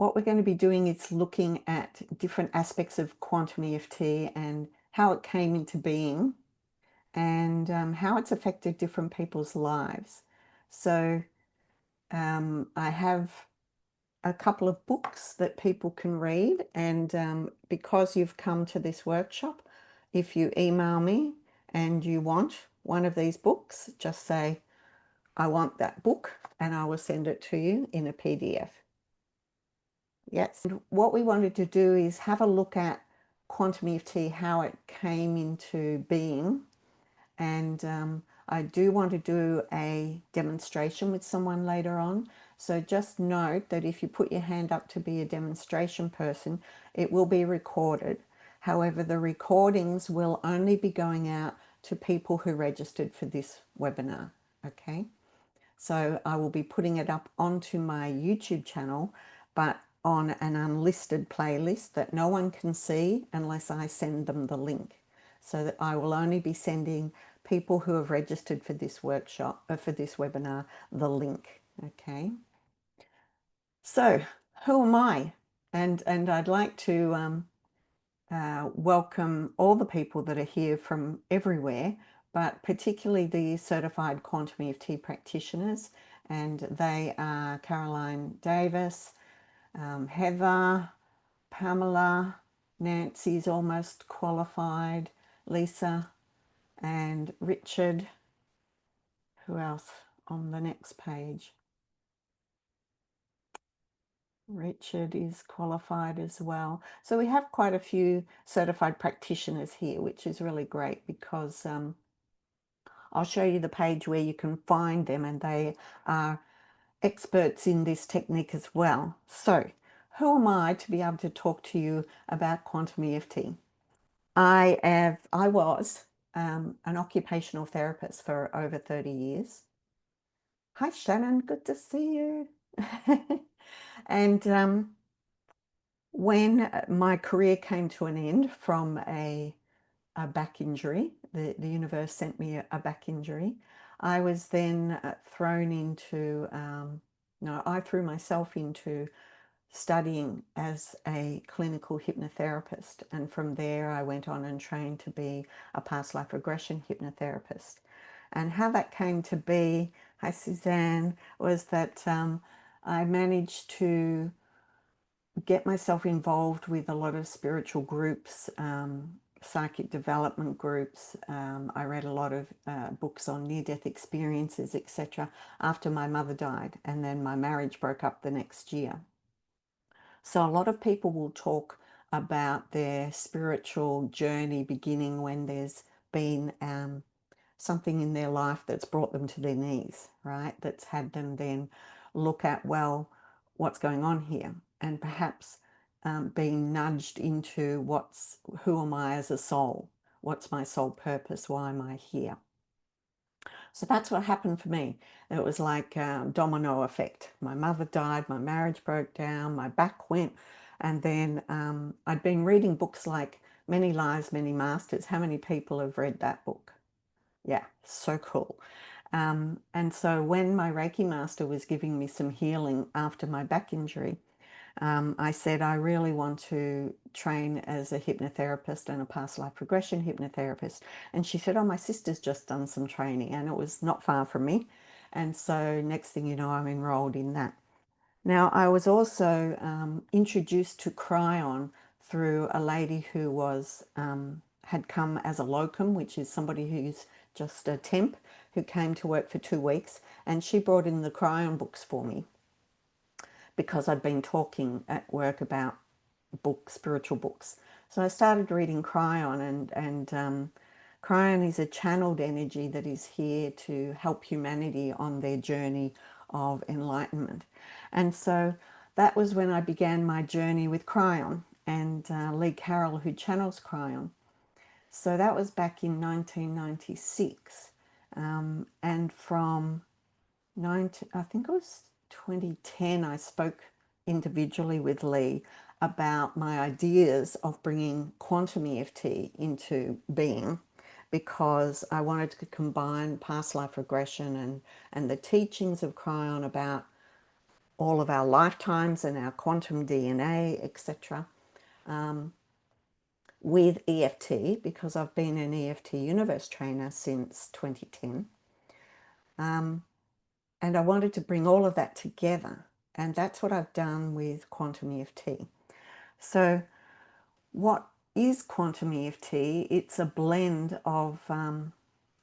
what we're going to be doing is looking at different aspects of quantum EFT and how it came into being and how it's affected different people's lives. So I have a couple of books that people can read, and because you've come to this workshop, if you email me and you want one of these books, just say, I want that book, and I will send it to you in a PDF. Yes. And what we wanted to do is have a look at quantum EFT, how it came into being. And I do want to do a demonstration with someone later on. So just note that if you put your hand up to be a demonstration person, it will be recorded. However, the recordings will only be going out to people who registered for this webinar. Okay. So I will be putting it up onto my YouTube channel, but on an unlisted playlist that no one can see unless I send them the link. So that I will only be sending people who have registered for this workshop, for this webinar, the link. Okay. So who am I? And I'd like to welcome all the people that are here from everywhere, but particularly the certified quantum EFT practitioners. And they are Caroline Davis, Heather, Pamela, Nancy's almost qualified, Lisa, and Richard. Who else on the next page? Richard is qualified as well. So we have quite a few certified practitioners here, which is really great because I'll show you the page where you can find them, and they are experts in this technique as well. So who am I to be able to talk to you about quantum EFT? I was an occupational therapist for over 30 years. Hi, Shannon. Good to see you. And when my career came to an end from a back injury, the universe sent me a back injury, I was then thrown into, no, I threw myself into studying as a clinical hypnotherapist. And from there, I went on and trained to be a past life regression hypnotherapist. And how that came to be, hi Suzanne, was that I managed to get myself involved with a lot of spiritual groups, psychic development groups. I read a lot of books on near-death experiences, etc. after my mother died, and then my marriage broke up the next year. So a lot of people will talk about their spiritual journey beginning when there's been something in their life that's brought them to their knees, right? That's had them then look at, well, what's going on here? And perhaps being nudged into who am I as a soul? What's my soul purpose? Why am I here? So that's what happened for me. It was like a domino effect. My mother died, my marriage broke down, my back went, and then I'd been reading books like Many Lives, Many Masters. How many people have read that book? Yeah, so cool. And so when my Reiki master was giving me some healing after my back injury, I said, I really want to train as a hypnotherapist and a past life regression hypnotherapist. And she said, oh, my sister's just done some training, and it was not far from me. And so next thing you know, I'm enrolled in that. Now, I was also introduced to Cryon through a lady who was had come as a locum, which is somebody who's just a temp who came to work for 2 weeks, and she brought in the Cryon books for me because I'd been talking at work about books, spiritual books. So I started reading Cryon, and Cryon is a channeled energy that is here to help humanity on their journey of enlightenment. And so that was when I began my journey with Cryon and Lee Carroll, who channels Cryon. So that was back in 1996. And from I think it was 2010, I spoke individually with Lee about my ideas of bringing quantum EFT into being, because I wanted to combine past life regression and the teachings of Cryon about all of our lifetimes and our quantum DNA, etc. With EFT, because I've been an EFT Universe Trainer since 2010. And I wanted to bring all of that together. And that's what I've done with Quantum EFT. So what is Quantum EFT? It's a blend of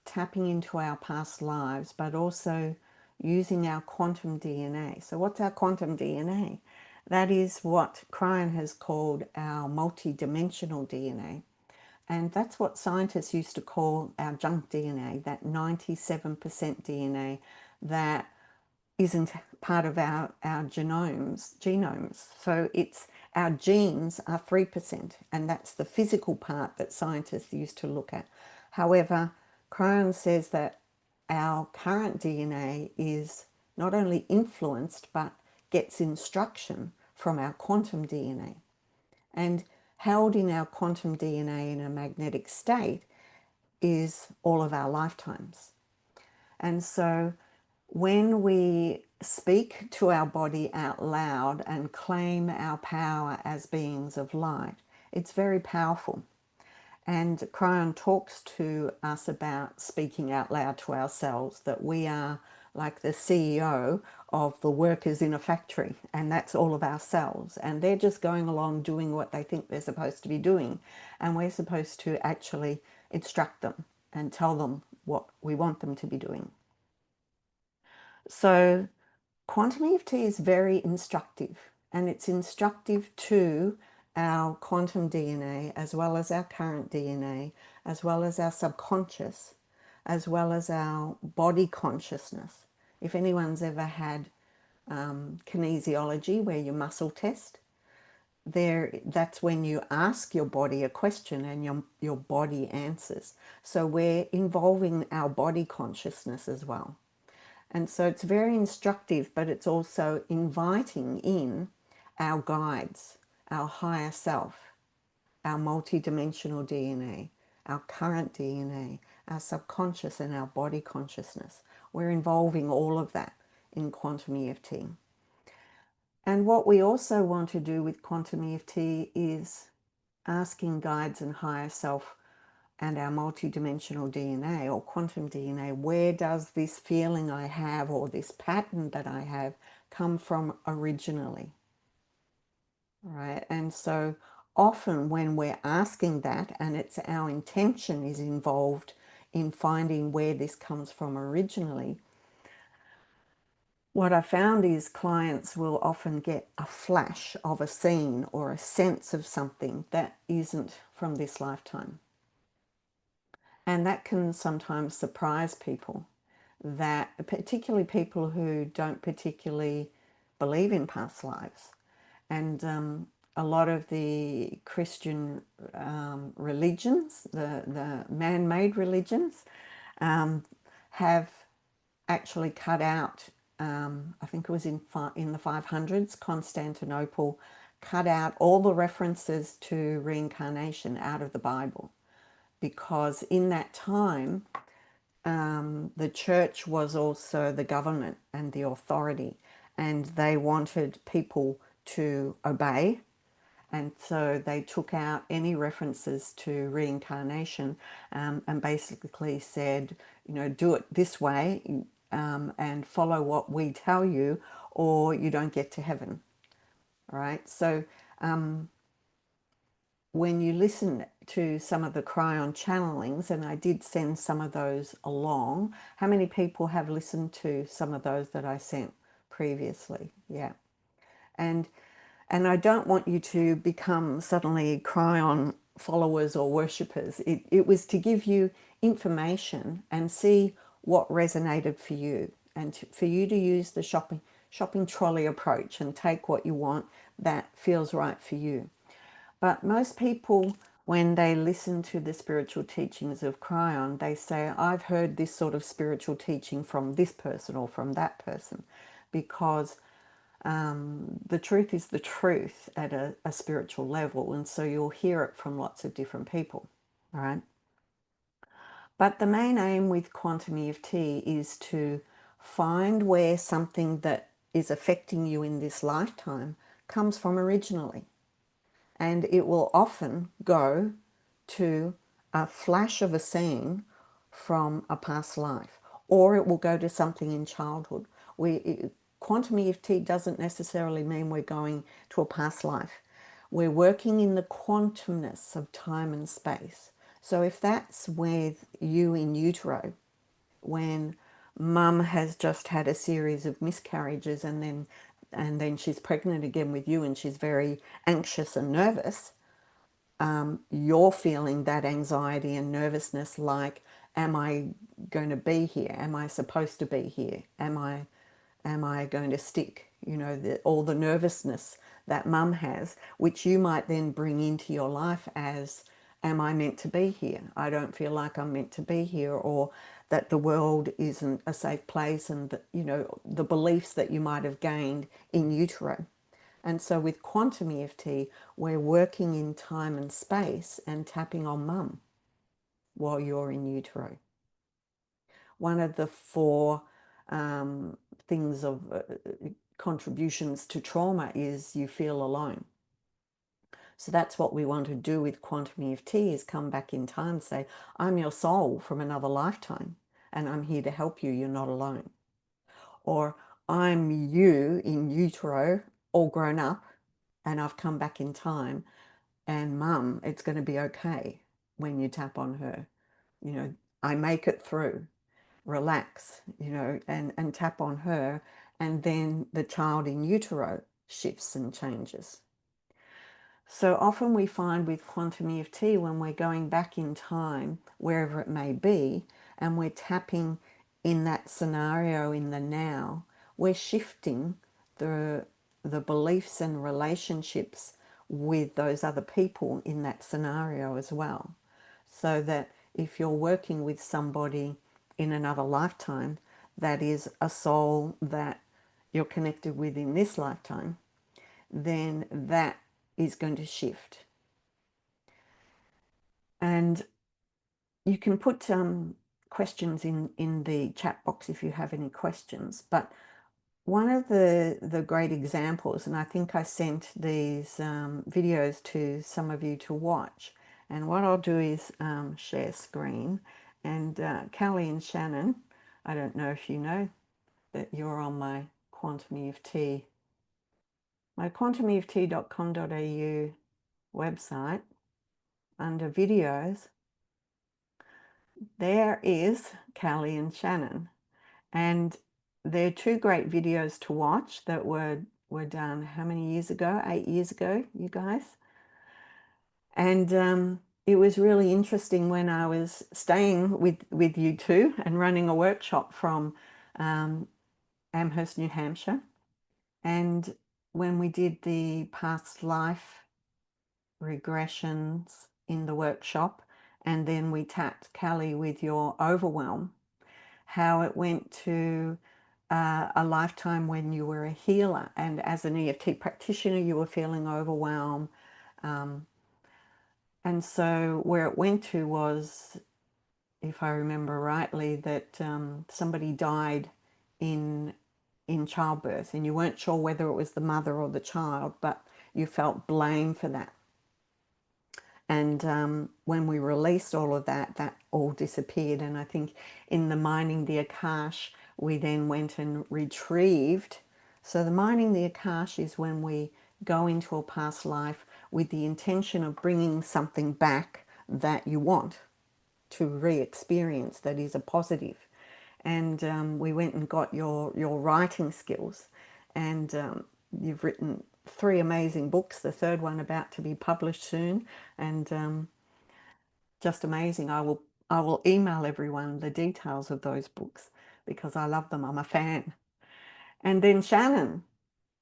tapping into our past lives, but also using our quantum DNA. So what's our quantum DNA? That is what Cryon has called our multidimensional DNA. And that's what scientists used to call our junk DNA, that 97% DNA that isn't part of our genomes. So it's our genes are 3%, and that's the physical part that scientists used to look at. However, Cryon says that our current DNA is not only influenced, but gets instruction from our quantum DNA. And held in our quantum DNA in a magnetic state is all of our lifetimes. And so when we speak to our body out loud and claim our power as beings of light, it's very powerful. And Cryon talks to us about speaking out loud to ourselves, that we are like the CEO of the workers in a factory, and that's all of ourselves. And they're just going along doing what they think they're supposed to be doing. And we're supposed to actually instruct them and tell them what we want them to be doing. So Quantum EFT is very instructive, and it's instructive to our quantum DNA, as well as our current DNA, as well as our subconscious, as well as our body consciousness. If anyone's ever had kinesiology, where you muscle test, that's when you ask your body a question and your body answers. So we're involving our body consciousness as well. And so it's very instructive, but it's also inviting in our guides, our higher self, our multidimensional DNA, our current DNA, our subconscious and our body consciousness. We're involving all of that in Quantum EFT. And what we also want to do with Quantum EFT is asking guides and higher self and our multidimensional DNA or quantum DNA, where does this feeling I have or this pattern that I have come from originally? Right? And so often when we're asking that, and it's our intention is involved in finding where this comes from originally, what I found is clients will often get a flash of a scene or a sense of something that isn't from this lifetime. And that can sometimes surprise people, that particularly people who don't particularly believe in past lives. And a lot of the Christian religions, the man-made religions, have actually cut out, I think it was in the 500s, Constantinople cut out all the references to reincarnation out of the Bible, because in that time the church was also the government and the authority, and they wanted people to obey, and so they took out any references to reincarnation, and basically said, you know, do it this way, and follow what we tell you, or you don't get to heaven. Right? So when you listen to some of the Cryon channelings, and I did send some of those along, how many people have listened to some of those that I sent previously? Yeah. And I don't want you to become suddenly Cryon followers or worshippers. It was to give you information and see what resonated for you, and for you to use the shopping trolley approach and take what you want that feels right for you. But most people, when they listen to the spiritual teachings of Cryon, they say, I've heard this sort of spiritual teaching from this person or from that person, because the truth is the truth at a spiritual level, and so you'll hear it from lots of different people, all right? But the main aim with Quantum EFT is to find where something that is affecting you in this lifetime comes from originally. And it will often go to a flash of a scene from a past life, or it will go to something in childhood. Quantum EFT doesn't necessarily mean we're going to a past life. We're working in the quantumness of time and space. So if that's with you in utero, when mum has just had a series of miscarriages and then she's pregnant again with you and she's very anxious and nervous, you're feeling that anxiety and nervousness, like, am I going to be here? Am I supposed to be here? Am I going to stick? All the nervousness that mum has, which you might then bring into your life as, am I meant to be here? I don't feel like I'm meant to be here, or that the world isn't a safe place, and the beliefs that you might have gained in utero. And so with quantum EFT, we're working in time and space and tapping on mum while you're in utero. One of the four things of contributions to trauma is you feel alone. So that's what we want to do with quantum EFT, is come back in time and say, I'm your soul from another lifetime and I'm here to help you. You're not alone. Or I'm you in utero, all grown up, and I've come back in time, and mum, it's going to be okay when you tap on her. I make it through. Relax, and tap on her, and then the child in utero shifts and changes. So often we find with quantum EFT, when we're going back in time, wherever it may be, and we're tapping in that scenario in the now, we're shifting the beliefs and relationships with those other people in that scenario as well. So that if you're working with somebody in another lifetime that is a soul that you're connected with in this lifetime, then that is going to shift. And you can put questions in the chat box if you have any questions. But one of the great examples, and I think I sent these videos to some of you to watch, and what I'll do is share screen. And Callie and Shannon, I don't know if you know that you're on my Quantum EFT, my quantumeft.com.au website. Under videos, there is Callie and Shannon. And they're two great videos to watch that were done how many years ago? 8 years ago, you guys. And it was really interesting when I was staying with you two and running a workshop from Amherst, New Hampshire. And when we did the past life regressions in the workshop, and then we tapped Callie with your overwhelm, how it went to a lifetime when you were a healer, and as an EFT practitioner you were feeling overwhelmed, and so where it went to was, if I remember rightly, that somebody died in childbirth, and you weren't sure whether it was the mother or the child, but you felt blame for that. And when we released all of that, that all disappeared. And I think in the mining the Akash, we then went and retrieved. So the mining the Akash is when we go into a past life with the intention of bringing something back that you want to re-experience, that is a positive. And we went and got your writing skills, and you've written 3 amazing books, the third one about to be published soon, and just amazing. I will email everyone the details of those books because I love them. I'm a fan. And then Shannon,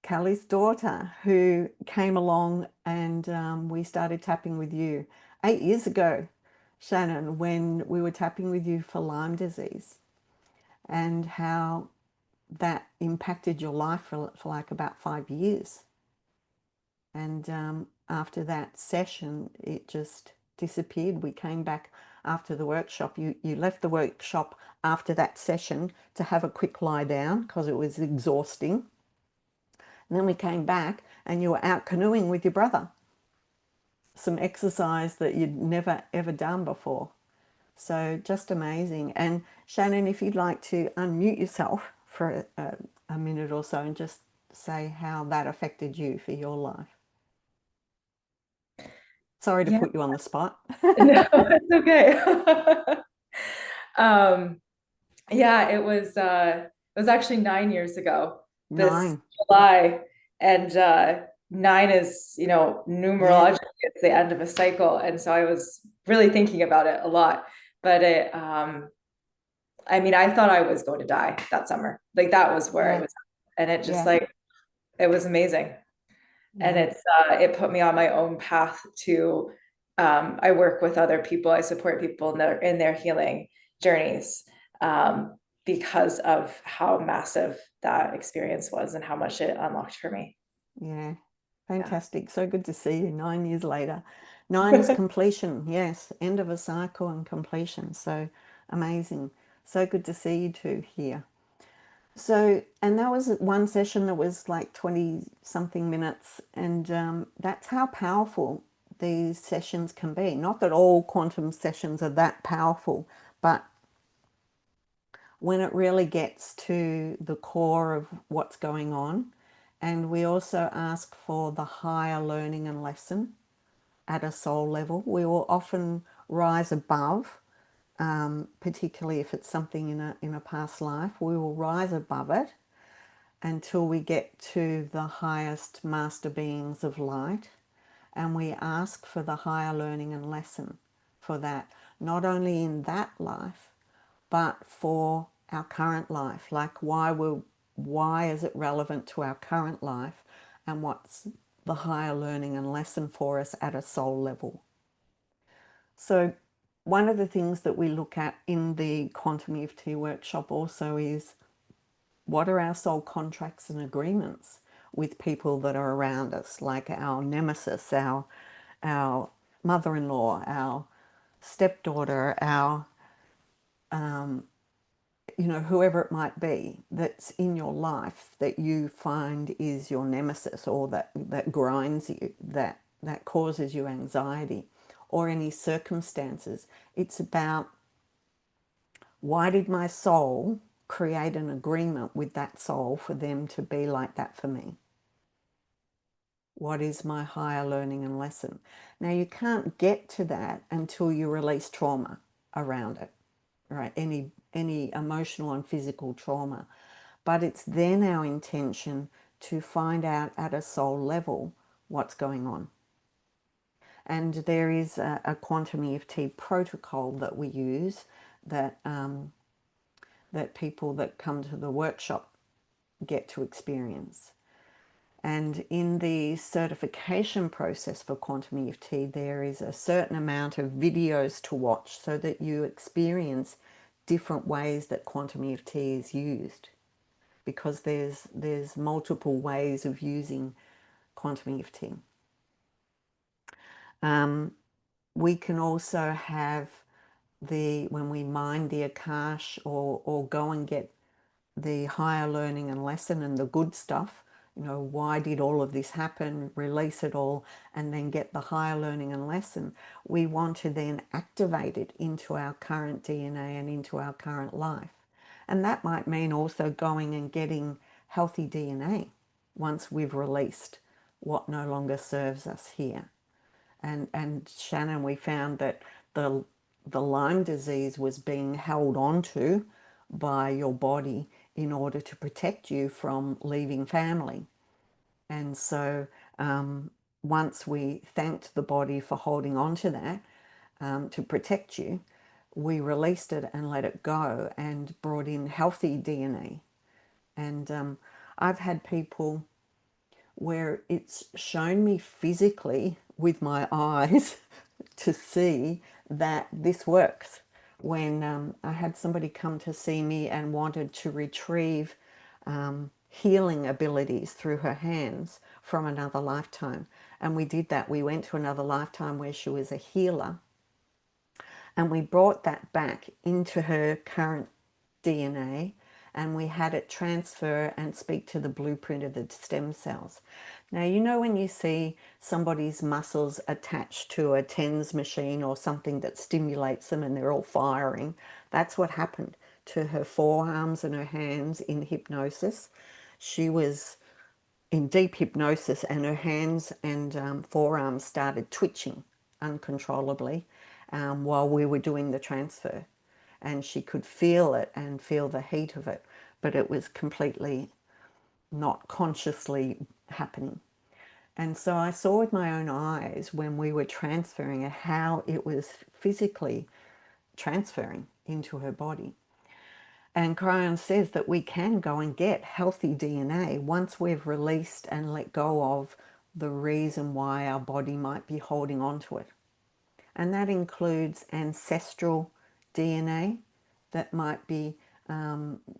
Callie's daughter, who came along, and we started tapping with you 8 years ago, Shannon, when we were tapping with you for Lyme disease, and how that impacted your life for like about 5 years. And after that session, it just disappeared. We came back after the workshop. You left the workshop after that session to have a quick lie down because it was exhausting. And then we came back and you were out canoeing with your brother. Some exercise that you'd never ever done before. So just amazing. And Shannon, if you'd like to unmute yourself for a minute or so and just say how that affected you for your life. Sorry to Yeah, put you on the spot. no, it's okay. Um, yeah, it was actually 9 years ago this 9. July, and 9 is, Yes. numerologically it's the end of a cycle, and so I was really thinking about it a lot. But I mean, I thought I was going to die that summer. Like that was where I Yeah. was, and it just Yeah. like it was amazing. And Yeah. it put me on my own path to I work with other people, I support people in their healing journeys, because of how massive that experience was and how much it unlocked for me. Yeah. Yeah. Fantastic. So good to see you 9 years later. 9 is completion. Yes. End of a cycle and completion. So amazing. So good to see you two here. So, and that was one session that was like 20 something minutes. And that's how powerful these sessions can be. Not that all quantum sessions are that powerful, but when it really gets to the core of what's going on. And we also ask for the higher learning and lesson at a soul level. We will often rise above, particularly if it's something in a past life. We will rise above it until we get to the highest master beings of light. And we ask for the higher learning and lesson for that, not only in that life, but for our current life. Like why is it relevant to our current life, and what's the higher learning and lesson for us at a soul level. So one of the things that we look at in the Quantum EFT workshop also is, what are our soul contracts and agreements with people that are around us, like our nemesis, our mother-in-law, our stepdaughter, our whoever it might be that's in your life that you find is your nemesis, or that grinds you, that causes you anxiety, or any circumstances. It's about, why did my soul create an agreement with that soul for them to be like that for me? What is my higher learning and lesson? Now, you can't get to that until you release trauma around it, right? Any emotional and physical trauma. But it's then our intention to find out at a soul level what's going on. And there is a quantum EFT protocol that we use that that people that come to the workshop get to experience. And in the certification process for Quantum EFT, there is a certain amount of videos to watch so that you experience different ways that Quantum EFT is used, because there's multiple ways of using Quantum EFT. We can also have when we mind the Akash, or go and get the higher learning and lesson and the good stuff, why did all of this happen, release it all, and then get the higher learning and lesson. We want to then activate it into our current DNA and into our current life. And that might mean also going and getting healthy DNA once we've released what no longer serves us here. And Shannon, we found that the Lyme disease was being held onto by your body in order to protect you from leaving family. And so once we thanked the body for holding on to that, to protect you, we released it and let it go and brought in healthy DNA. And I've had people where it's shown me physically with my eyes to see that this works. When I had somebody come to see me and wanted to retrieve healing abilities through her hands from another lifetime. And we did that. We went to another lifetime where she was a healer, and we brought that back into her current DNA, and we had it transfer and speak to the blueprint of the stem cells. Now, you know when you see somebody's muscles attached to a TENS machine or something that stimulates them and they're all firing, that's what happened to her forearms and her hands in hypnosis. She was in deep hypnosis and her hands and forearms started twitching uncontrollably while we were doing the transfer. And she could feel it and feel the heat of it, but it was completely not consciously happening. And so I saw with my own eyes when we were transferring her how it was physically transferring into her body. And Cryon says that we can go and get healthy DNA once we've released and let go of the reason why our body might be holding on to it. And that includes ancestral DNA that might be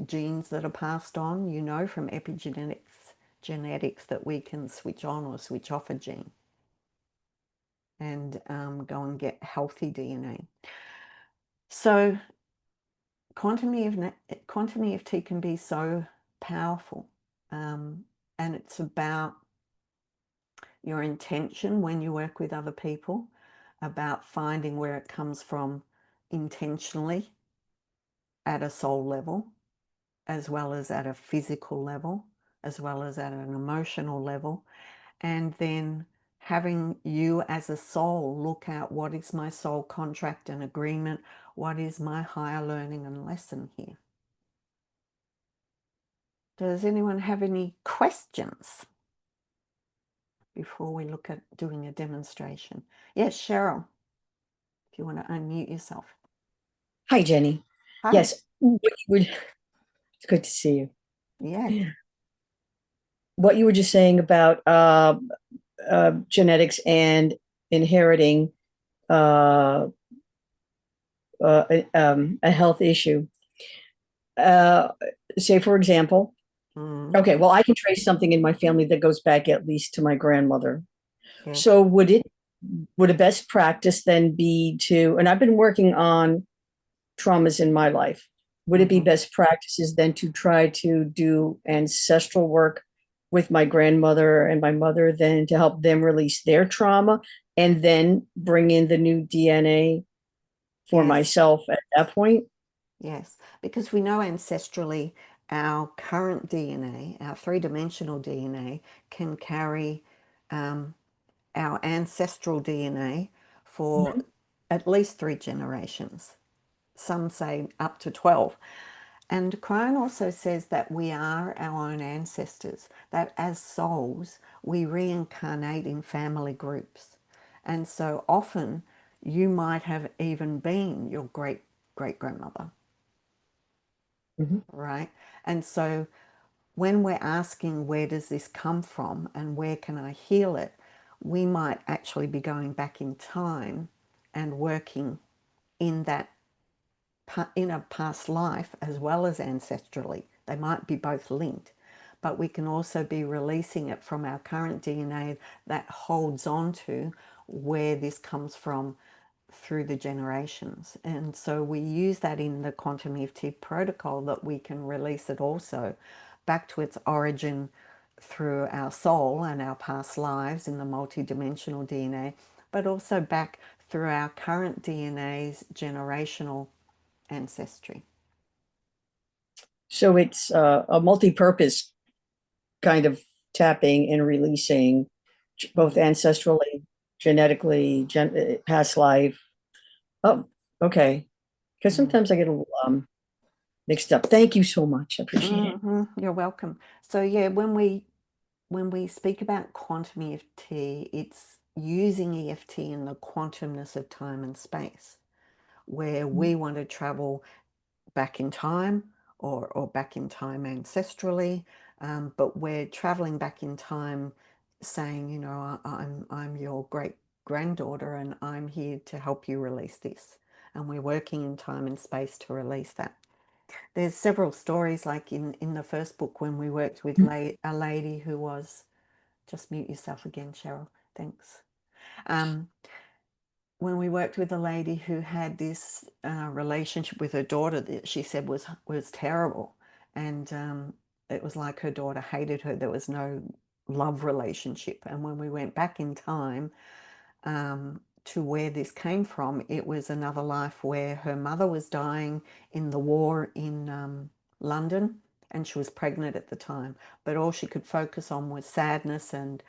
genes that are passed on, you know, from epigenetics, genetics, that we can switch on or switch off a gene and go and get healthy DNA. So quantum EFT can be so powerful, and it's about your intention when you work with other people, about finding where it comes from intentionally at a soul level, as well as at a physical level, as well as at an emotional level, and then having you as a soul look at what is my soul contract and agreement, what is my higher learning and lesson here. Does anyone have any questions before we look at doing a demonstration? Yes, Cheryl, if you want to unmute yourself. Hi, Jenny. Hi. Yes, it's good to see you. Yeah. What you were just saying about genetics and inheriting a health issue. Say, for example, okay, well, I can trace something in my family that goes back at least to my grandmother. Yes. So would a best practice then be to, and I've been working on traumas in my life, would it be best practices then to try to do ancestral work with my grandmother and my mother, then to help them release their trauma and then bring in the new DNA for Yes. myself at that point? Yes, because we know ancestrally our current DNA, our three-dimensional DNA, can carry our ancestral DNA for at least 3 generations. Some say up to 12. And Crone also says that we are our own ancestors, that as souls, we reincarnate in family groups. And so often you might have even been your great-great-grandmother, right? And so when we're asking where does this come from and where can I heal it, we might actually be going back in time and working in that in a past life as well as ancestrally. They might be both linked, but we can also be releasing it from our current DNA that holds on to where this comes from through the generations. And so we use that in the Quantum EFT protocol, that we can release it also back to its origin through our soul and our past lives in the multidimensional DNA, but also back through our current DNA's generational ancestry. So it's a multi-purpose kind of tapping and releasing both ancestrally, genetically, past life. Oh, okay. Because sometimes I get a little mixed up. Thank you so much. I appreciate it. You're welcome. So yeah, when we speak about quantum EFT, it's using EFT in the quantumness of time and space, where we want to travel back in time or back in time ancestrally, but we're traveling back in time saying, you know, I'm your great granddaughter and I'm here to help you release this. And we're working in time and space to release that. There's several stories, like in the first book when we worked with a lady who was, just mute yourself again, Cheryl, thanks. When we worked with a lady who had this relationship with her daughter that she said was terrible, And it was like her daughter hated her. There was no love relationship. And when we went back in time to where this came from, it was another life where her mother was dying in the war in London, and she was pregnant at the time. But all she could focus on was sadness and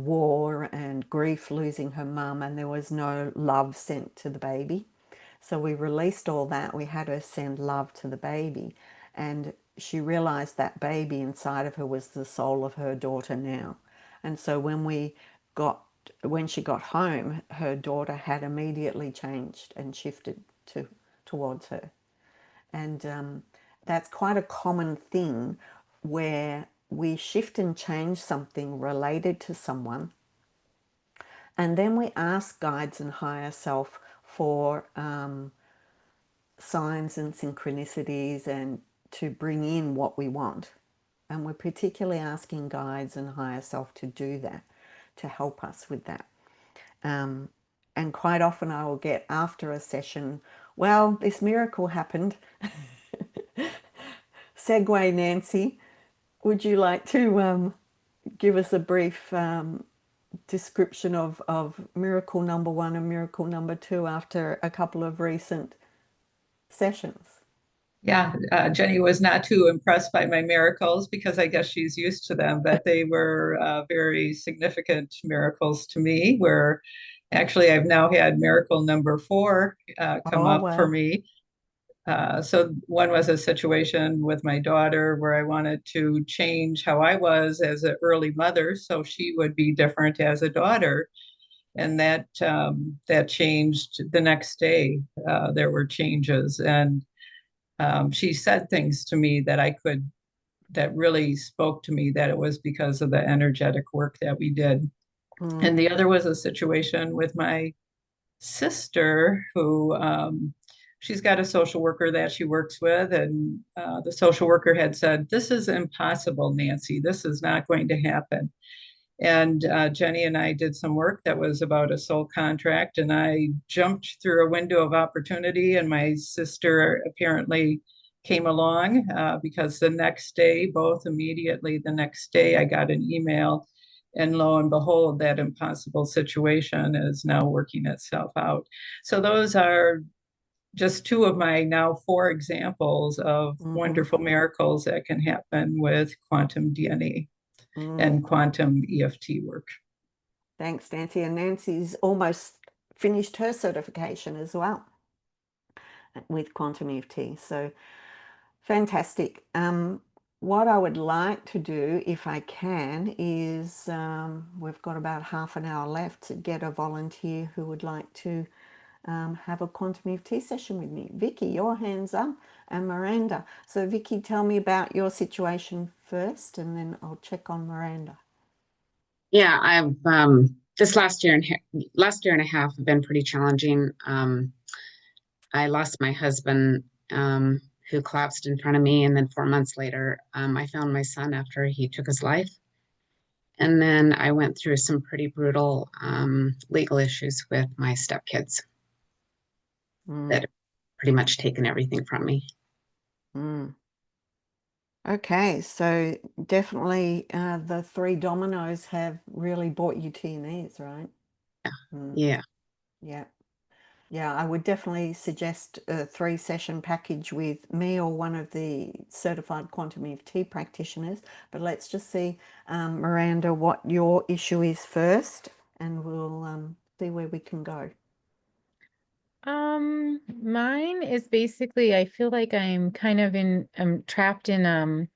war and grief, losing her mum, and there was no love sent to the baby. So we released all that. We had her send love to the baby, and she realized that baby inside of her was the soul of her daughter now. And so when she got home, her daughter had immediately changed and shifted towards her. And that's quite a common thing where we shift and change something related to someone, and then we ask guides and higher self for signs and synchronicities and to bring in what we want. And we're particularly asking guides and higher self to do that, to help us with that. And quite often I will get after a session, well, this miracle happened. Segue, Nancy, would you like to give us a brief description of miracle number one and miracle number two after a couple of recent sessions? Yeah, Jenny was not too impressed by my miracles because I guess she's used to them, but they were very significant miracles to me, where actually I've now had miracle number 4 come up for me. So one was a situation with my daughter where I wanted to change how I was as an early mother so she would be different as a daughter. And that changed the next day. There were changes, and she said things to me that really spoke to me, that it was because of the energetic work that we did. And the other was a situation with my sister who she's got a social worker that she works with, and the social worker had said, "This is impossible, Nancy. This is not going to happen." And Jenny and I did some work that was about a soul contract, and I jumped through a window of opportunity, and my sister apparently came along because the next day, both immediately the next day, I got an email, and lo and behold, that impossible situation is now working itself out. So those are just 2 of my now 4 examples of wonderful miracles that can happen with quantum DNA and quantum EFT work. Thanks, Nancy. And Nancy's almost finished her certification as well with quantum EFT. So fantastic. What I would like to do, if I can, is we've got about half an hour left to get a volunteer who would like to have a quantum EFT session with me. Vicky, your hand's up, and Miranda. So Vicky, tell me about your situation first, and then I'll check on Miranda. Yeah, I've this last year and a half have been pretty challenging. I lost my husband, who collapsed in front of me, and then 4 months later, I found my son after he took his life. And then I went through some pretty brutal legal issues with my stepkids that have pretty much taken everything from me. Okay, so definitely the 3 dominoes have really brought you to your knees, right? Yeah. Yeah, I would definitely suggest a 3-session package with me or one of the certified quantum EFT practitioners. But let's just see, Miranda, what your issue is first, and we'll see where we can go. Mine is basically, I feel like I'm trapped in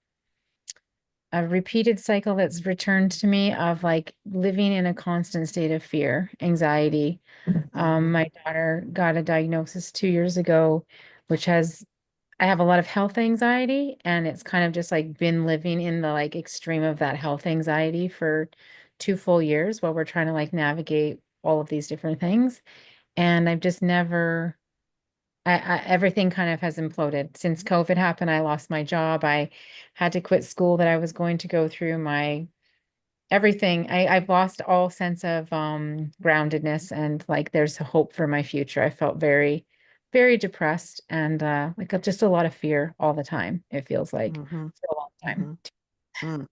a repeated cycle that's returned to me of like living in a constant state of fear, anxiety. My daughter got a diagnosis 2 years ago, I have a lot of health anxiety, and it's kind of just like been living in the like extreme of that health anxiety for 2 full years while we're trying to like navigate all of these different things. And I've just never, everything kind of has imploded. Since COVID happened, I lost my job. I had to quit school that I was going to go through. My everything, I've lost all sense of groundedness, and like there's a hope for my future. I felt very very depressed and like just a lot of fear all the time. It feels like Mm-hmm. for a long time. Mm.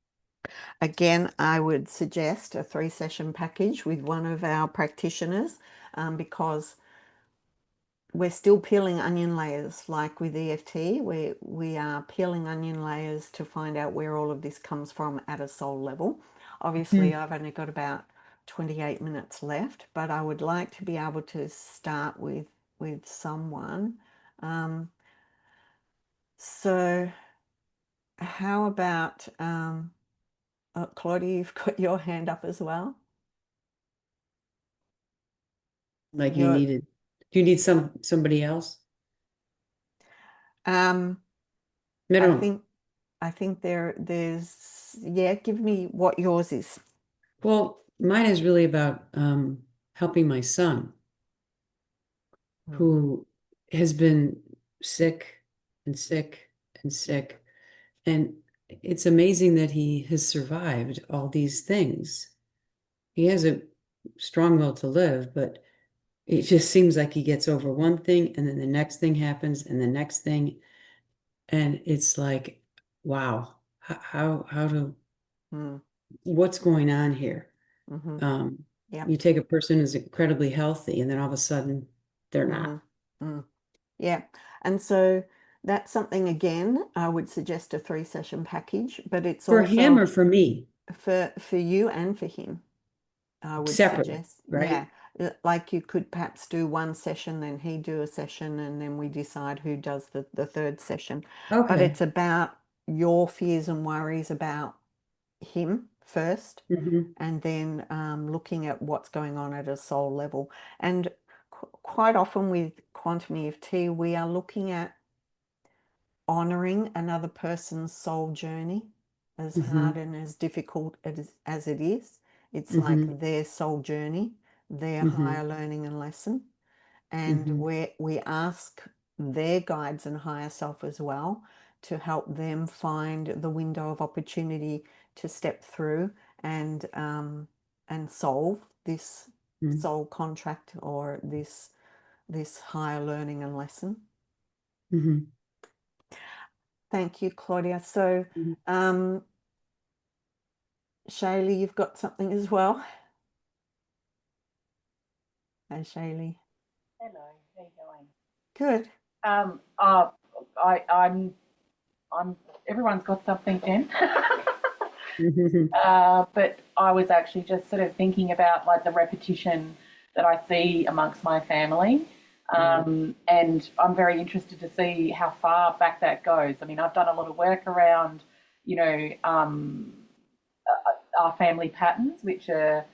Again, I would suggest a 3-session package with one of our practitioners, because we're still peeling onion layers. Like with EFT, we are peeling onion layers to find out where all of this comes from at a soul level. Obviously, I've only got about 28 minutes left, but I would like to be able to start with someone. So how about Claudia, you've got your hand up as well. Like you needed, do you need somebody else? I No. think there's, yeah, give me what yours is. Well, mine is really about helping my son, who has been sick and sick and sick. And it's amazing that he has survived all these things. He has a strong will to live, but it just seems like he gets over one thing and then the next thing happens and the next thing. And it's like, wow, how do, what's going on here? Yep. You take a person who's incredibly healthy and then all of a sudden they're not. Yeah. And so that's something, again, I would suggest a 3-session package, but it's For also him or for me? for you and for him. I would Separately, suggest, right? Yeah, like you could perhaps do one session, then he do a session, and then we decide who does the 3rd session. But Okay. it's about your fears and worries about him first, and then looking at what's going on at a soul level. And quite often with Quantum EFT, we are looking at honoring another person's soul journey, as hard and as difficult as it is. It's like their soul journey, their higher learning and lesson. And we ask their guides and higher self as well to help them find the window of opportunity to step through and solve this soul contract or this higher learning and lesson. Thank you, Claudia. So, Shaylee, you've got something as well. Hey, Shaylee. Hello, how you going? Good. I'm. Everyone's got something, Jen. But I was actually just sort of thinking about like the repetition that I see amongst my family, and I'm very interested to see how far back that goes. I mean, I've done a lot of work around, our family patterns, which are,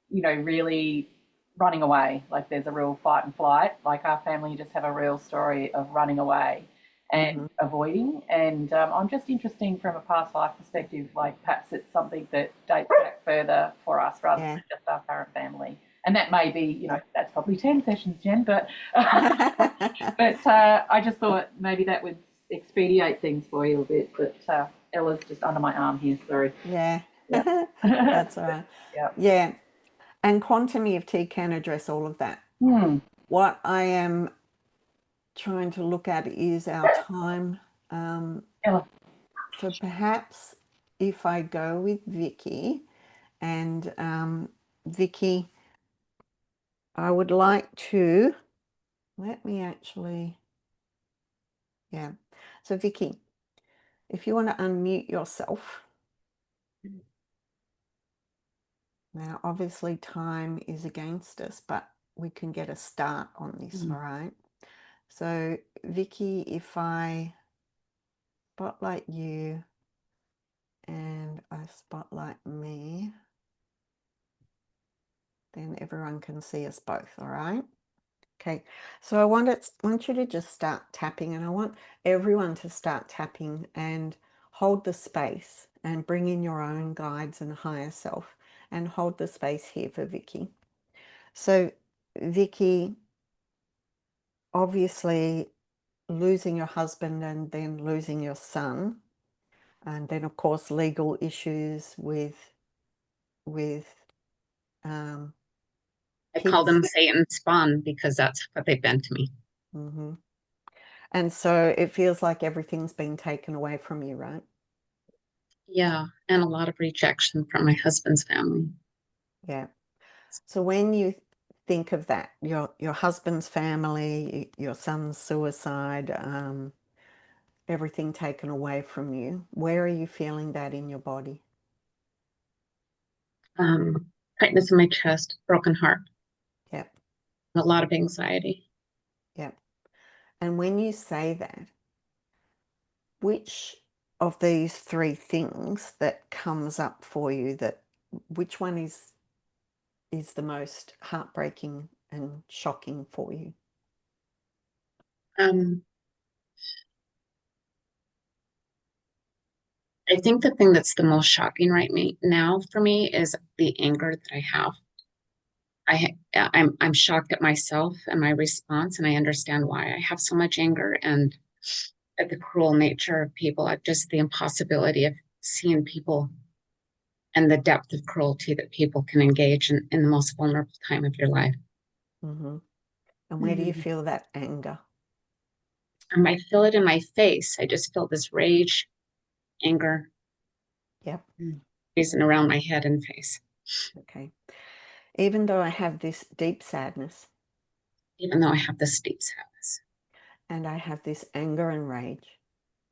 really running away. Like there's a real fight and flight. Like our family just have a real story of running away and avoiding. And I'm just interested from a past life perspective, like perhaps it's something that dates back further for us rather than just our current family. And that may be, that's probably 10 sessions, Jen, but I just thought maybe that would expedite things for you a bit. But Ella's just under my arm here, sorry. Yeah. Yep. That's all right. Yep. Yeah. And Quantum EFT can address all of that. What I am trying to look at is our time. So perhaps if I go with Vicky, and Vicky, I would like to, let me actually, yeah. So Vicky, if you want to unmute yourself. Now, obviously time is against us, but we can get a start on this, all right? So Vicky, if I spotlight you and I spotlight me, then everyone can see us both, all right? Okay, so I want you to just start tapping, and I want everyone to start tapping and hold the space and bring in your own guides and higher self and hold the space here for Vicky. So Vicky, obviously losing your husband and then losing your son, and then of course legal issues with I call them Satan's spawn because that's what they've been to me. Mm-hmm. And so it feels like everything's been taken away from you, right? Yeah, and a lot of rejection from my husband's family. Yeah. So when you think of that, your husband's family, your son's suicide, everything taken away from you, where are you feeling that in your body? Tightness in my chest, broken heart, Yep. a lot of anxiety. Yep. And when you say that, which of these three things that comes up for you, which one is the most heartbreaking and shocking for you? I think the thing that's the most shocking now for me is the anger that I have. I'm shocked at myself and my response, and I understand why I have so much anger and at the cruel nature of people, at just the impossibility of seeing people and the depth of cruelty that people can engage in the most vulnerable time of your life. Mm-hmm. And where do you feel that anger? I feel it in my face. I just feel this rage, anger, Yep. racing around my head and face. Okay. Even though I have this deep sadness, Even though I have this deep sadness, and I have this anger and rage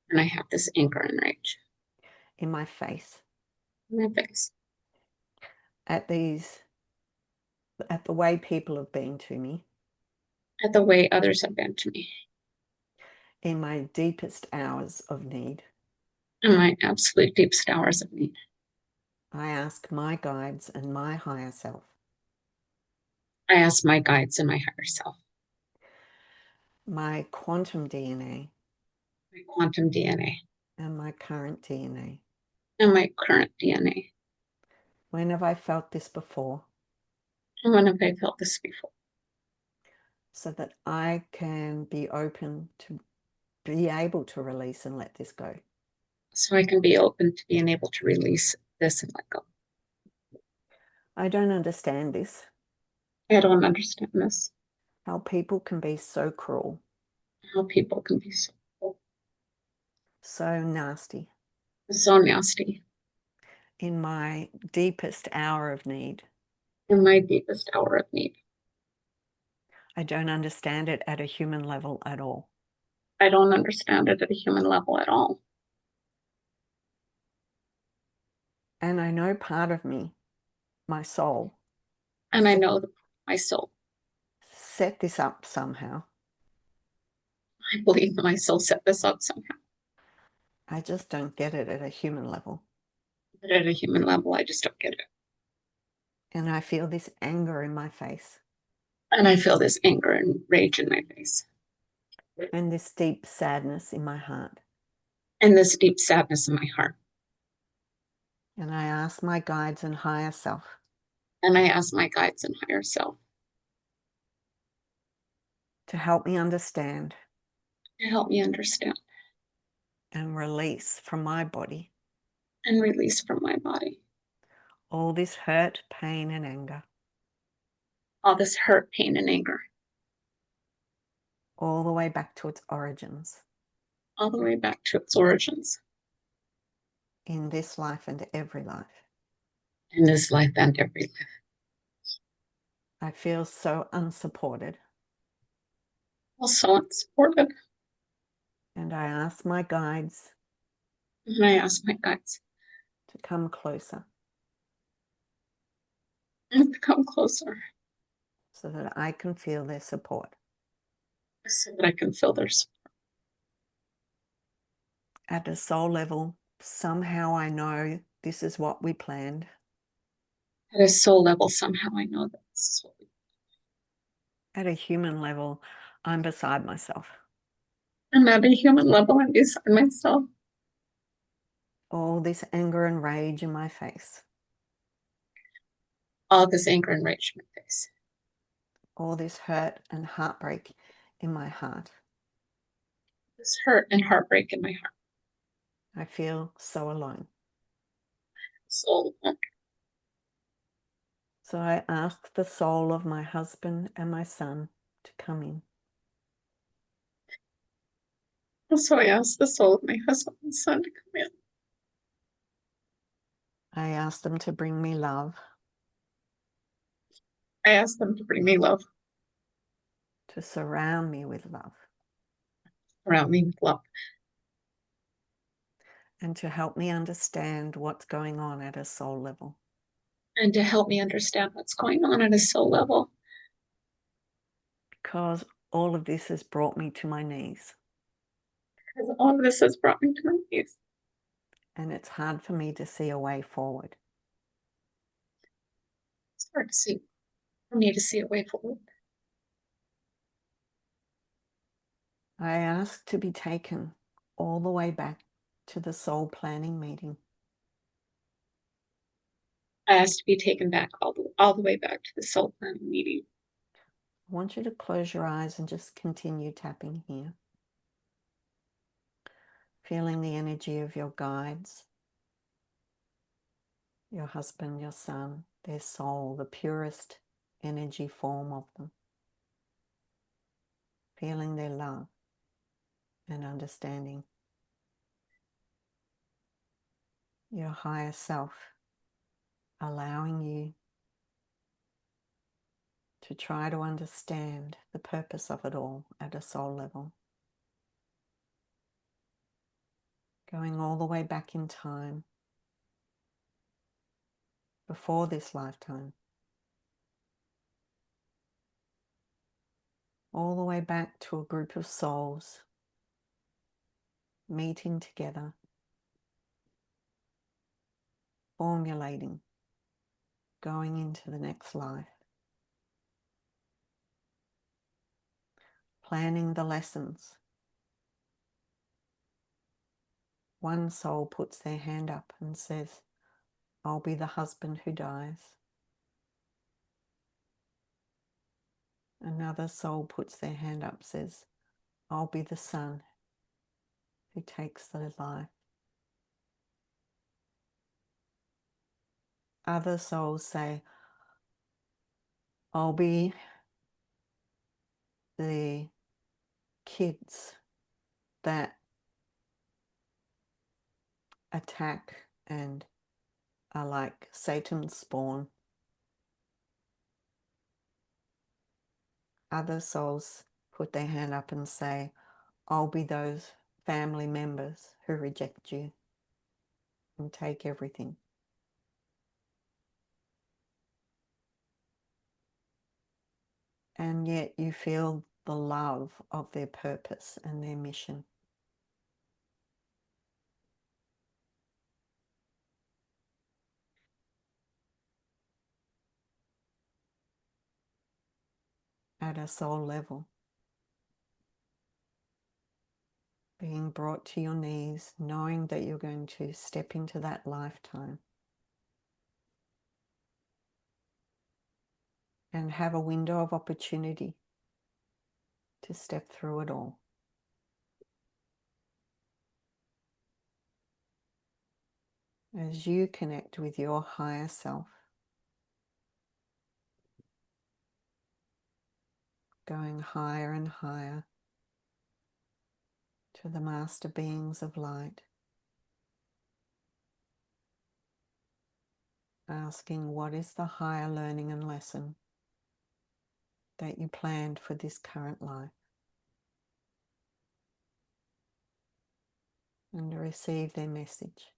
and I have this anger and rage in my face, in my face, at the way people have been to me, at the way others have been to me, in my deepest hours of need, in my absolute deepest hours of need, I ask my guides and my higher self, I ask my guides and my higher self, my quantum DNA, my quantum DNA, and my current DNA. and my current DNA. When have I felt this before? And when have I felt this before? So that I can be open to be able to release and let this go. So I can be open to being able to release this and let go. I don't understand this. I don't understand this. How people can be so cruel. How people can be so cruel. So nasty. So nasty. In my deepest hour of need. In my deepest hour of need. I don't understand it at a human level at all. I don't understand it at a human level at all. And I know part of me, my soul, and I know that my soul set this up somehow. I believe my soul set this up somehow. I just don't get it at a human level. But at a human level, I just don't get it. And I feel this anger in my face. And I feel this anger and rage in my face. And this deep sadness in my heart. And this deep sadness in my heart. And I ask my guides and higher self. And I ask my guides and higher self. To help me understand. To help me understand. And release from my body. And release from my body. All this hurt, pain, and anger. All this hurt, pain, and anger. All the way back to its origins. All the way back to its origins. In this life and every life. In this life and every life. I feel so unsupported. Also unsupported. And I ask my guides. And I ask my guides. To come closer. And to come closer. So that I can feel their support. So that I can feel their support. At a soul level, somehow I know this is what we planned. At a soul level, somehow I know that this is what we At a human level, I'm beside myself. And at a human level, I'm beside myself. All this anger and rage in my face. All this anger and rage in my face. All this hurt and heartbreak in my heart. This hurt and heartbreak in my heart. I feel so alone. So alone. So I ask the soul of my husband and my son to come in. So I asked the soul of my husband and son to come in. I asked them to bring me love, I asked them to bring me love, to surround me with love, around me with love, and to help me understand what's going on at a soul level. and to help me understand what's going on at a soul level. Because all of this has brought me to my knees. Because all of this has brought me to my knees. And it's hard for me to see a way forward. It's hard to see. I need to see a way forward. I ask to be taken all the way back to the soul planning meeting. I asked to be taken back all the way back to the soul planning meeting. I want you to close your eyes and just continue tapping here. Feeling the energy of your guides, your husband, your son, their soul, the purest energy form of them. Feeling their love and understanding. Your higher self allowing you to try to understand the purpose of it all at a soul level. Going all the way back in time, before this lifetime. All the way back to a group of souls meeting together, formulating, going into the next life, planning the lessons. One soul puts their hand up and says, I'll be the husband who dies. Another soul puts their hand up, says, I'll be the son who takes the life. Other souls say, I'll be the kids that attack and are like Satan's spawn. Other souls put their hand up and say, I'll be those family members who reject you and take everything. And yet you feel the love of their purpose and their mission. At a soul level. Being brought to your knees, knowing that you're going to step into that lifetime and have a window of opportunity to step through it all. As you connect with your higher self, going higher and higher to the master beings of light, asking what is the higher learning and lesson that you planned for this current life, and to receive their message.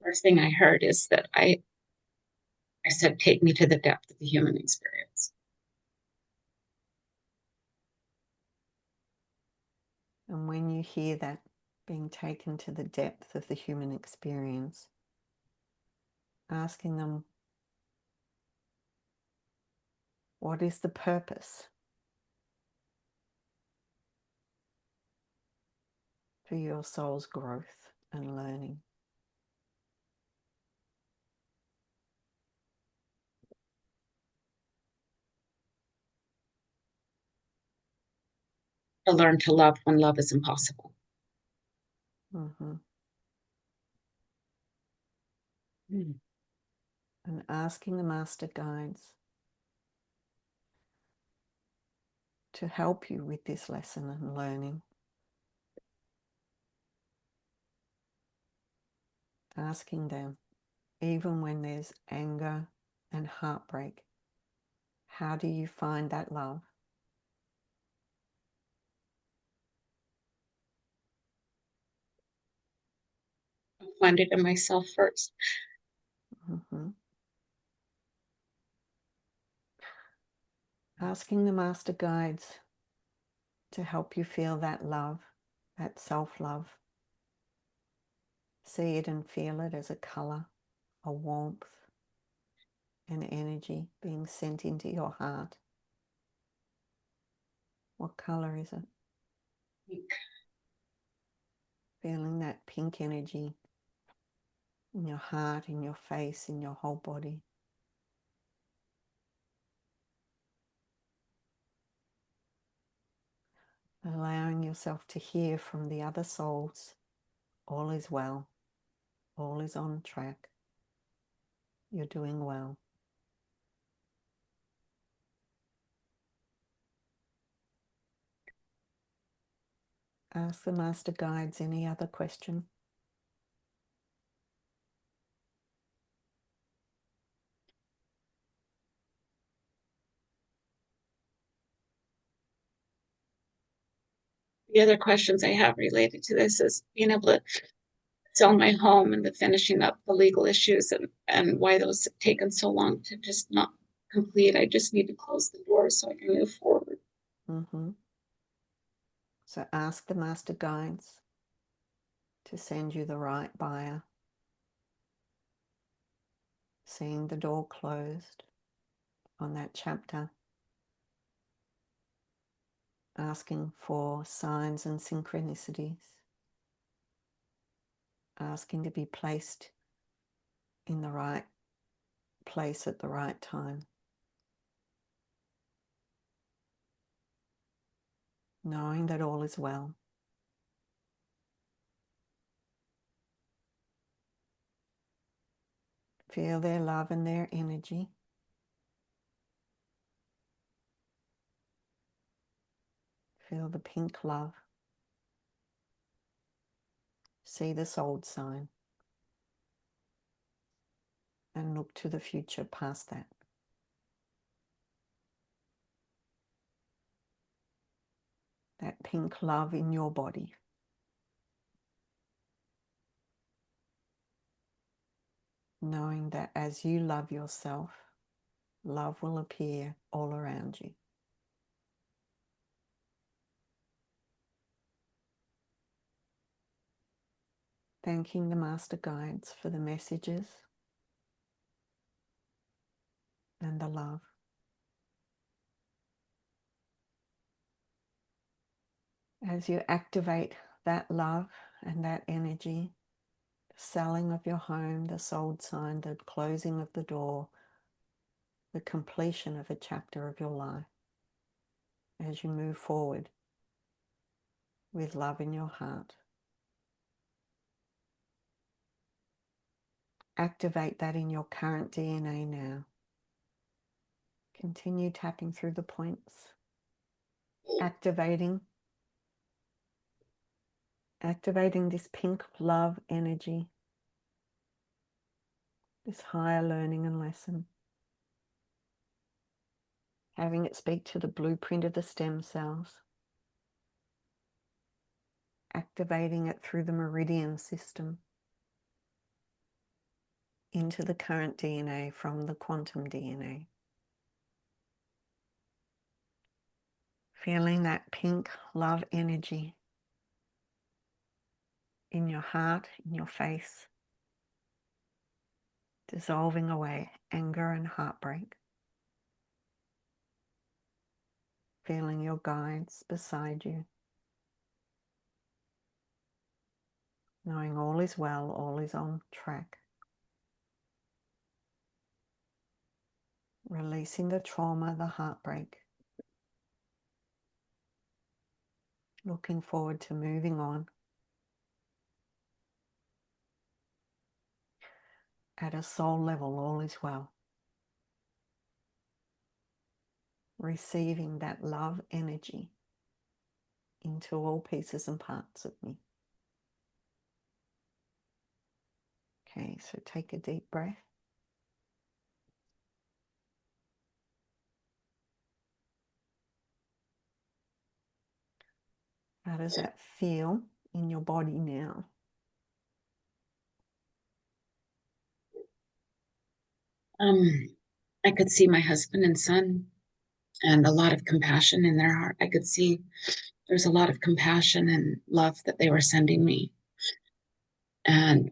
First thing I heard is that I said, take me to the depth of the human experience. And when you hear that, being taken to the depth of the human experience, asking them, what is the purpose for your soul's growth and learning? To learn to love when love is impossible. Mm-hmm. Mm. and asking the master guides to help you with this lesson and learning. Asking them, even when there's anger and heartbreak, how do you find that love? I'll find it in myself first. Mm-hmm. Asking the master guides to help you feel that love, that self-love. See it and feel it as a color, a warmth, an energy being sent into your heart. What color is it? Pink. Feeling that pink energy in your heart, in your face, in your whole body. Allowing yourself to hear from the other souls, all is well, all is on track, you're doing well. Ask the master guides any other question. The other questions I have related to this is being able to sell my home and the finishing up the legal issues and why those have taken so long to just not complete. I just need to close the door so I can move forward. Mm-hmm. So ask the master guides to send you the right buyer. Seeing the door closed on that chapter. Asking for signs and synchronicities. Asking to be placed in the right place at the right time. Knowing that all is well. Feel their love and their energy. Feel the pink love. See the soul sign. And look to the future past that. That pink love in your body. Knowing that as you love yourself, love will appear all around you. Thanking the master guides for the messages and the love. As you activate that love and that energy, the selling of your home, the soul sign, the closing of the door, the completion of a chapter of your life, as you move forward with love in your heart. Activate that in your current DNA now. Continue tapping through the points, activating this pink love energy, this higher learning and lesson. Having it speak to the blueprint of the stem cells. Activating it through the meridian system into the current DNA from the quantum DNA. Feeling that pink love energy in your heart, in your face, dissolving away anger and heartbreak. Feeling your guides beside you. Knowing all is well, all is on track. Releasing the trauma, the heartbreak. Looking forward to moving on. At a soul level, all is well. Receiving that love energy into all pieces and parts of me. Okay, so take a deep breath. How does that feel in your body now? I could see my husband and son and a lot of compassion in their heart. I could see there's a lot of compassion and love that they were sending me. And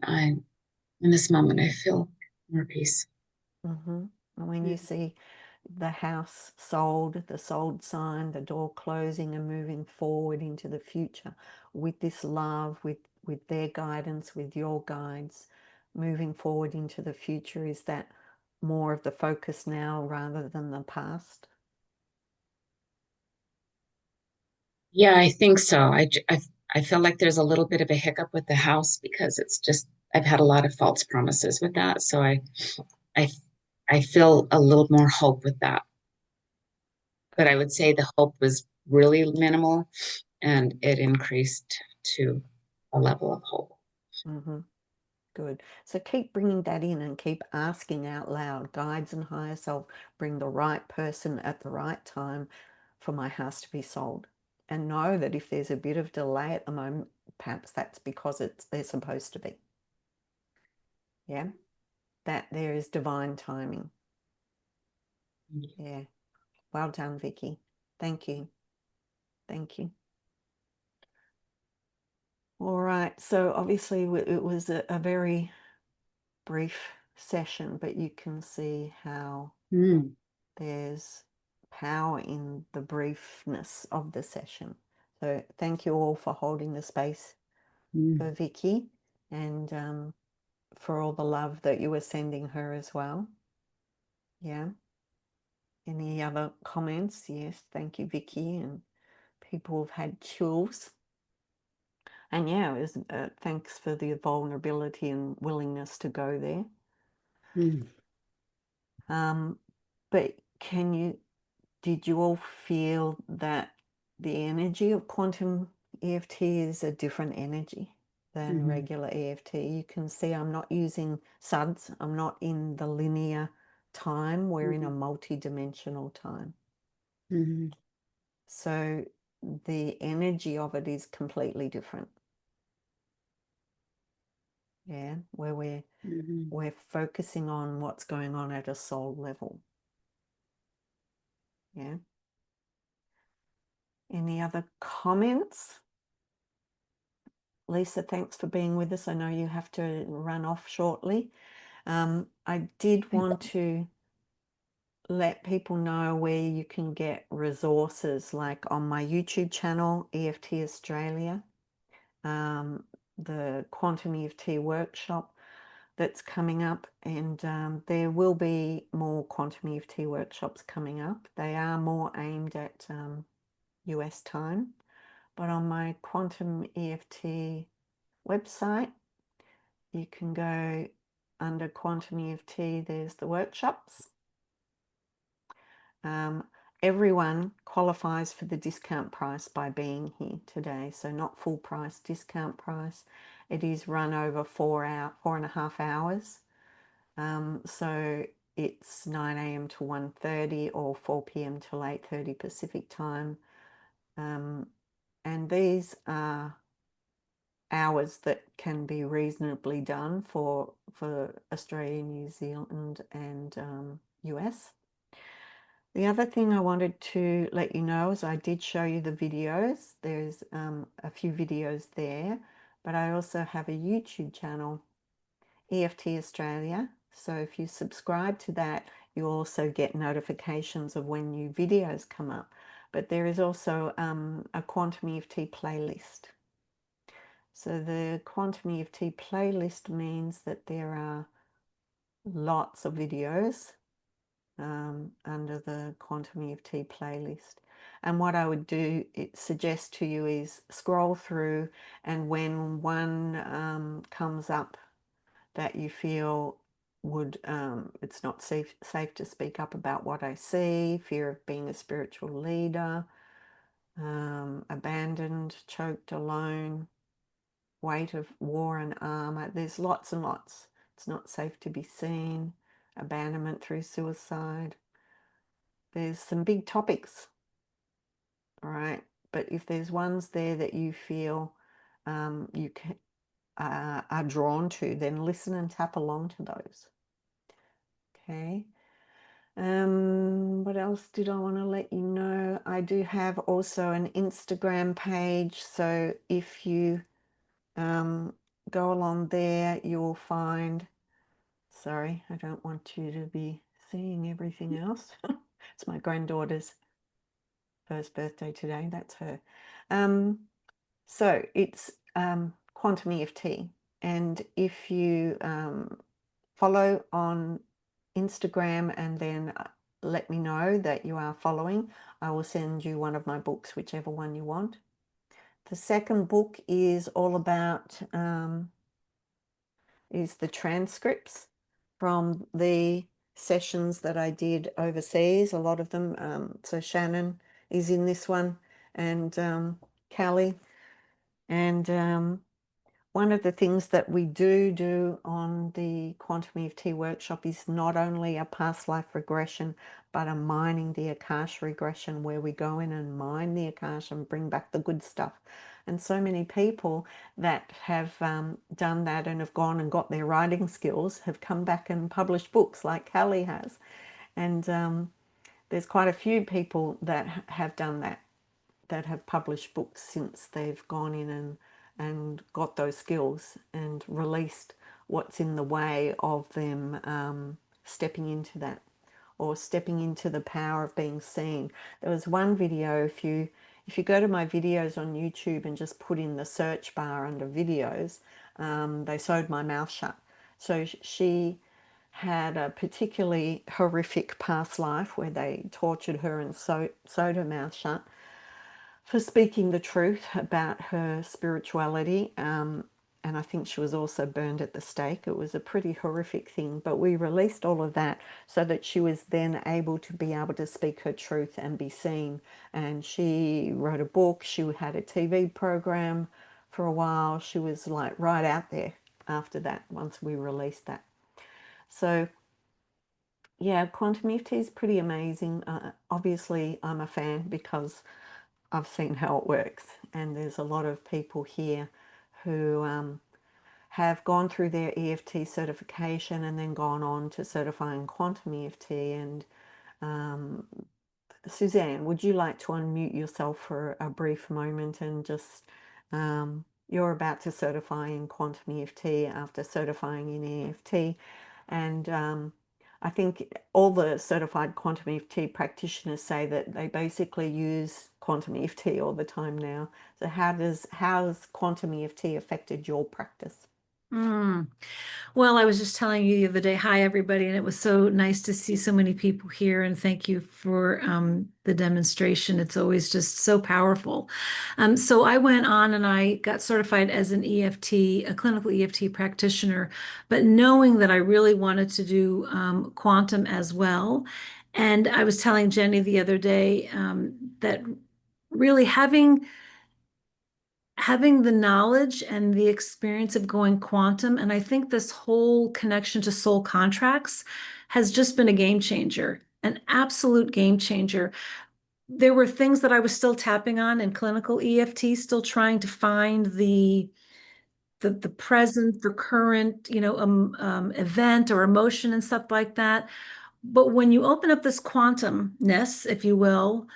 in this moment, I feel more peace. And when you see the house sold, the sold sign, the door closing and moving forward into the future with this love, with their guidance, with your guides, moving forward into the future, is that more of the focus now rather than the past? Yeah, I think so. I feel like there's a little bit of a hiccup with the house because it's just, I've had a lot of false promises with that. So I, I feel a little more hope with that. But I would say the hope was really minimal and it increased to a level of hope. Good. So keep bringing that in and keep asking out loud. Guides and higher self, bring the right person at the right time for my house to be sold. And know that if there's a bit of delay at the moment, perhaps that's because they're supposed to be. Yeah. That there is divine timing. Yeah. Well done, Vicky. Thank you. Thank you. All right. So obviously it was a very brief session, but you can see how there's power in the briefness of the session. So thank you all for holding the space for Vicky, and for all the love that you were sending her as well. Yeah. Any other comments? Yes, thank you, Vicky. And people have had chills. And yeah, it was, thanks for the vulnerability and willingness to go there. But did you all feel that the energy of quantum EFT is a different energy than regular EFT? You can see I'm not using SUDS. I'm not in the linear time. We're in a multi-dimensional time. So the energy of it is completely different. Yeah, where we're focusing on what's going on at a soul level. Yeah. Any other comments? Lisa, thanks for being with us. I know you have to run off shortly. I did want to let people know where you can get resources, like on my YouTube channel, EFT Australia, the Quantum EFT workshop that's coming up, and there will be more Quantum EFT workshops coming up. They are more aimed at US time, but on my Quantum EFT website, you can go under Quantum EFT, there's the workshops. Everyone qualifies for the discount price by being here today, so not full price, discount price. It is run over 4.5 hours. So it's 9 a.m. to 1:30 or 4 p.m. till 8:30 Pacific time. And these are hours that can be reasonably done for Australia, New Zealand, and US. The other thing I wanted to let you know is I did show you the videos. There's a few videos there, but I also have a YouTube channel, EFT Australia. So if you subscribe to that, you also get notifications of when new videos come up. But there is also a Quantum EFT playlist. So the Quantum EFT playlist means that there are lots of videos under the Quantum EFT playlist. And what I would suggest to you is scroll through, and when one comes up that you feel would, it's not safe to speak up about what I see, fear of being a spiritual leader, abandoned, choked, alone, weight of war and armor. There's lots and lots. It's not safe to be seen, abandonment through suicide. There's some big topics, all right? But if there's ones there that you feel you can, are drawn to, then listen and tap along to those. Okay. What else did I want to let you know? I do have also an Instagram page, so if you go along there, you'll find, sorry, I don't want you to be seeing everything else. It's my granddaughter's first birthday today, that's her. So it's Quantum EFT, and if you follow on Instagram and then let me know that you are following, I will send you one of my books, whichever one you want. The second book is all about is the transcripts from the sessions that I did overseas, a lot of them. So Shannon is in this one, and Callie, and one of the things that we do on the Quantum EFT workshop is not only a past life regression, but a mining the Akash regression, where we go in and mine the Akash and bring back the good stuff. And so many people that have done that and have gone and got their writing skills have come back and published books like Callie has. And there's quite a few people that have done that, that have published books since they've gone in and got those skills and released what's in the way of them stepping into that, or stepping into the power of being seen. There was one video, if you go to my videos on YouTube and just put in the search bar under videos, they sewed my mouth shut. So she had a particularly horrific past life where they tortured her and sewed her mouth shut for speaking the truth about her spirituality. And I think she was also burned at the stake. It was a pretty horrific thing, but we released all of that so that she was then able to speak her truth and be seen. And she wrote a book, she had a TV program for a while. She was like right out there after that, once we released that. So yeah, Quantum EFT is pretty amazing. Obviously, I'm a fan because I've seen how it works, and there's a lot of people here who have gone through their EFT certification and then gone on to certifying Quantum EFT. And Suzanne, would you like to unmute yourself for a brief moment and just, you're about to certify in Quantum EFT after certifying in EFT, and I think all the certified Quantum EFT practitioners say that they basically use Quantum EFT all the time now. So how has Quantum EFT affected your practice? Well, I was just telling you the other day, hi everybody, and it was so nice to see so many people here, and thank you for the demonstration. It's always just so powerful. So I went on and I got certified as an EFT, a clinical EFT practitioner, but knowing that I really wanted to do quantum as well. And I was telling Jenny the other day that really having the knowledge and the experience of going quantum, and I think this whole connection to soul contracts has just been a game changer, an absolute game changer. There were things that I was still tapping on in clinical EFT, still trying to find the present, the current, event or emotion and stuff like that. But when you open up this quantumness, if you will,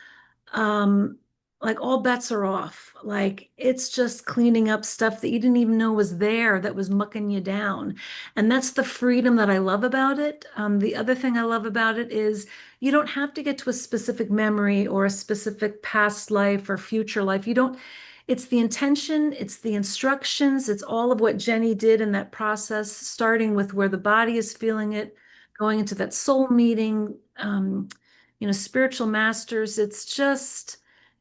like all bets are off. Like it's just cleaning up stuff that you didn't even know was there, that was mucking you down. And that's the freedom that I love about it. The other thing I love about it is you don't have to get to a specific memory or a specific past life or future life. It's the intention, it's the instructions, it's all of what Jenny did in that process, starting with where the body is feeling it, going into that soul meeting, spiritual masters. It's just,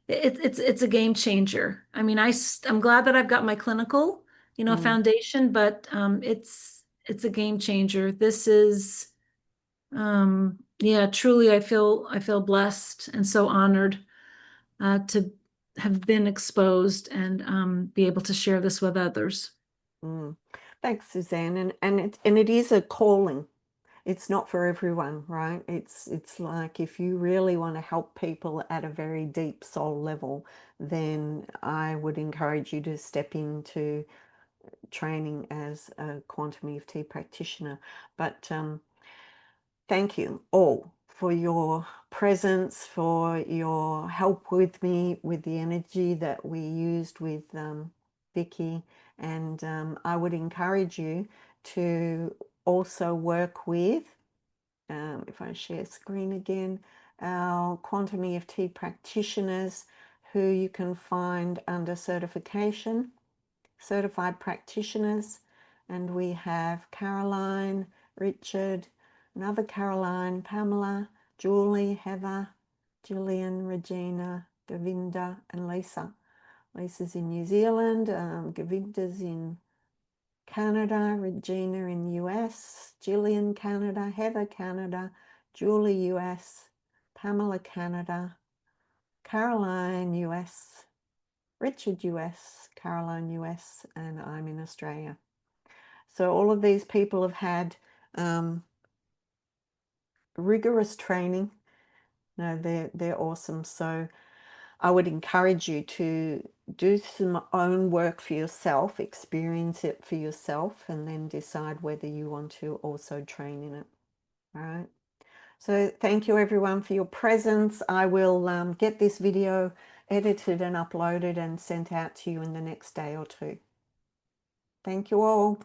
it's a game changer. I mean, I'm glad that I've got my clinical, foundation, but it's a game changer. This is, yeah, truly, I feel blessed and so honored to have been exposed and be able to share this with others. Thanks, Suzanne. And it is a calling. It's not for everyone, right? It's like if you really want to help people at a very deep soul level, then I would encourage you to step into training as a quantum EFT practitioner. But thank you all for your presence, for your help with me, with the energy that we used with Vicky. And I would encourage you to also work with, if I share screen again, our quantum EFT practitioners who you can find under certification, certified practitioners. And we have Caroline, Richard, another Caroline, Pamela, Julie, Heather, Gillian, Regina, Govinda, and Lisa. Lisa's in New Zealand, Govinda's in Canada, Regina in US, Gillian Canada, Heather Canada, Julie US, Pamela Canada, Caroline US, Richard US, Caroline US, and I'm in Australia. So all of these people have had rigorous training. No, they're awesome. So I would encourage you to do some own work for yourself, experience it for yourself, and then decide whether you want to also train in it. All right. So thank you everyone for your presence. I will get this video edited and uploaded and sent out to you in the next day or two. Thank you all.